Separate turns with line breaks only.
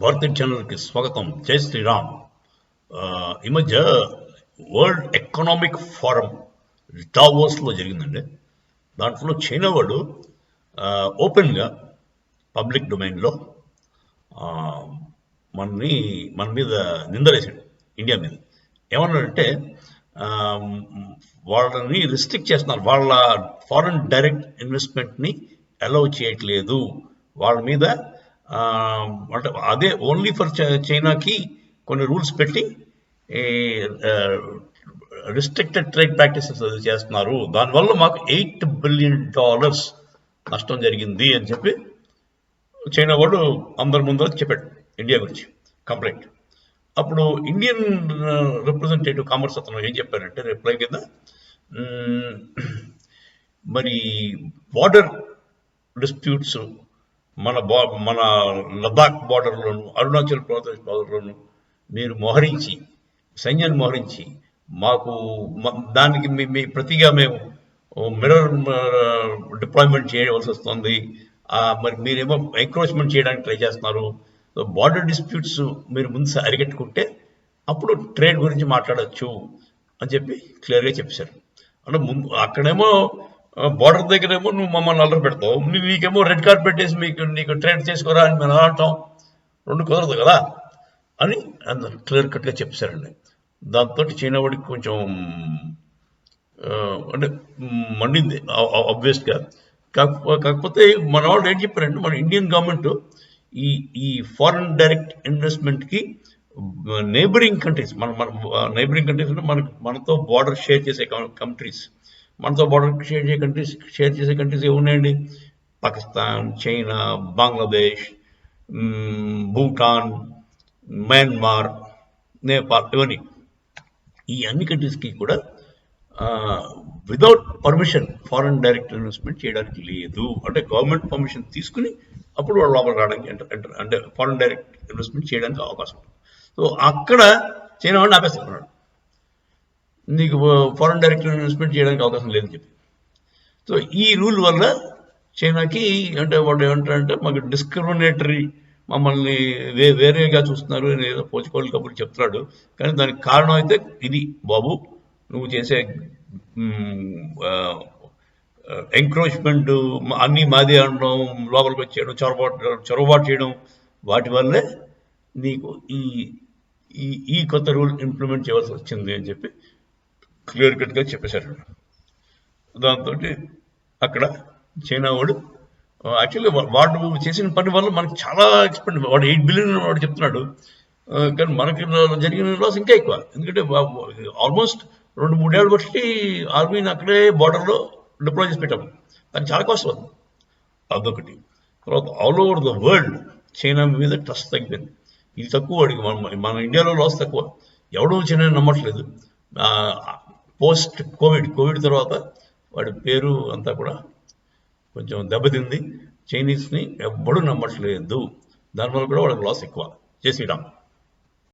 భారతీయ ఛానల్కి స్వాగతం. జై శ్రీరామ్. ఈ మధ్య వరల్డ్ ఎకనామిక్ ఫోరం డావోస్లో జరిగిందండి. దాంట్లో చైనా వాడు ఓపెన్గా పబ్లిక్ డొమైన్లో మన మీద నిందలేసాడు, ఇండియా మీద. ఏమన్నాడంటే వాళ్ళని రిస్ట్రిక్ట్ చేస్తున్నారు, వాళ్ళ ఫారెన్ డైరెక్ట్ ఇన్వెస్ట్మెంట్ని అలౌ చేయట్లేదు వాళ్ళ మీద. అంటే అదే ఓన్లీ ఫర్ చైనాకి కొన్ని రూల్స్ పెట్టి రిస్ట్రిక్టెడ్ ట్రేడ్ ప్రాక్టీసెస్ అది చేస్తున్నారు, దానివల్ల మాకు $8 బిలియన్ నష్టం జరిగింది అని చెప్పి చైనా వాడు అందరి ముందర చెప్పాడు ఇండియా గురించి కంప్లైంట్. అప్పుడు ఇండియన్ రిప్రజెంటేటివ్ కామర్స్ అతను ఏం చెప్పారంటే రిప్లై కింద, మరి బార్డర్ డిస్ప్యూట్స్ మన లదాఖ్ బార్డర్లోను అరుణాచల్ ప్రదేశ్ బార్డర్లోను మీరు మోహరించి సైన్యాన్ని మోహరించి మాకు దానికి మీ ప్రతిగా మేము మిర్రర్ డిప్లాయ్మెంట్ చేయవలసి వస్తుంది, మరి మీరేమో ఎంక్రోచ్మెంట్ చేయడానికి ట్రై చేస్తున్నారు. సో బార్డర్ డిస్ప్యూట్స్ మీరు ముందు అరిగట్టుకుంటే అప్పుడు ట్రేడ్ గురించి మాట్లాడచ్చు అని చెప్పి క్లియర్గా చెప్పేశారు. అంటే ముందు అక్కడేమో బార్డర్ దగ్గరేమో నువ్వు మమ్మల్ని అల్లరి పెడతావు, నీకేమో రెడ్ కార్పెట్ వేసి నీకు ట్రేడ్ చేసుకోరా అని మేము అంటాం, రెండు కుదరదు కదా అని క్లియర్ కట్గా చెప్పేశారండి. దాంతో చైనా వాడికి కొంచెం అంటే మండింది ఆబ్వియస్గా. కాకపోతే మన వాళ్ళు ఏం చెప్పారంటే మన ఇండియన్ గవర్నమెంట్ ఈ ఫారెన్ డైరెక్ట్ ఇన్వెస్ట్మెంట్కి నైబరింగ్ కంట్రీస్, మన నైబరింగ్ కంట్రీస్ అంటే మనతో బార్డర్ షేర్ చేసే కంట్రీస్, మనతో బార్డర్ షేర్ చేసే కంట్రీస్ ఏమున్నాయండి? పాకిస్తాన్, చైనా, బంగ్లాదేశ్, భూటాన్, మయన్మార్, నేపాల్, ఇవన్నీ. ఈ అన్ని కంట్రీస్కి కూడా without permission foreign direct investment చేయడానికి లేదు. అంటే గవర్నమెంట్ పర్మిషన్ తీసుకుని అప్పుడు వాళ్ళు లోపల రావడానికి అంటే ఫారెన్ డైరెక్ట్ ఇన్వెస్ట్మెంట్ చేయడానికి అవకాశం ఉంది. సో అక్కడ చైనా వాడిని ఆపేస్తున్నాడు, నీకు ఫారెన్ డైరెక్ట్ ఇన్వెస్ట్మెంట్ చేయడానికి అవకాశం లేదని చెప్పి. సో ఈ రూల్ వల్ల చైనాకి అంటే వాళ్ళు ఏమంటారంటే మాకు డిస్క్రిమినేటరీ, మమ్మల్ని వేరేగా చూస్తున్నారు అని ఏదో పోచుకోవాలి కబుర్లు చెప్తున్నాడు. కానీ దానికి కారణం అయితే ఇది, బాబు నువ్వు చేసే ఎంక్రోచ్మెంట్ అన్నీ మాదే అనడం, లోపలికి వచ్చేయడం, చొరబాటు చేయడం, వాటి వల్లే నీకు ఈ కొత్త రూల్ ఇంప్లిమెంట్ చేయవలసి వచ్చింది అని చెప్పి క్లియర్ కట్గా చెప్పేశారు. దాంతో అక్కడ చైనా వాడు యాక్చువల్లీ వాడు చేసిన పని వల్ల మనకి చాలా ఎక్స్పెండ్, వాడు $8 బిలియన్ వాడు చెప్తున్నాడు, కానీ మనకి జరిగిన లాస్ ఇంకా ఎక్కువ. ఎందుకంటే ఆల్మోస్ట్ 2-3 ఏళ్ళు బట్టి ఆర్మీని అక్కడే బార్డర్లో డిప్లాయ్ చేసి పెట్టాము, దానికి చాలా కాస్ట్ అవుతుంది. అదొకటి. తర్వాత all over the world China మీద ట్రస్ట్ తగ్గిపోయింది. ఇది తక్కువ వాడికి, మన ఇండియాలో లాస్ తక్కువ, ఎవడూ చైనా నమ్మట్లేదు. పోస్ట్ కోవిడ్ తర్వాత వాడి పేరు అంతా కూడా కొంచెం దెబ్బతింది. చైనీస్ని ఎవ్వడూ నమ్మట్లేదు, దానివల్ల కూడా వాళ్ళకి లాస్ ఎక్కువ. జై శ్రీరామ్.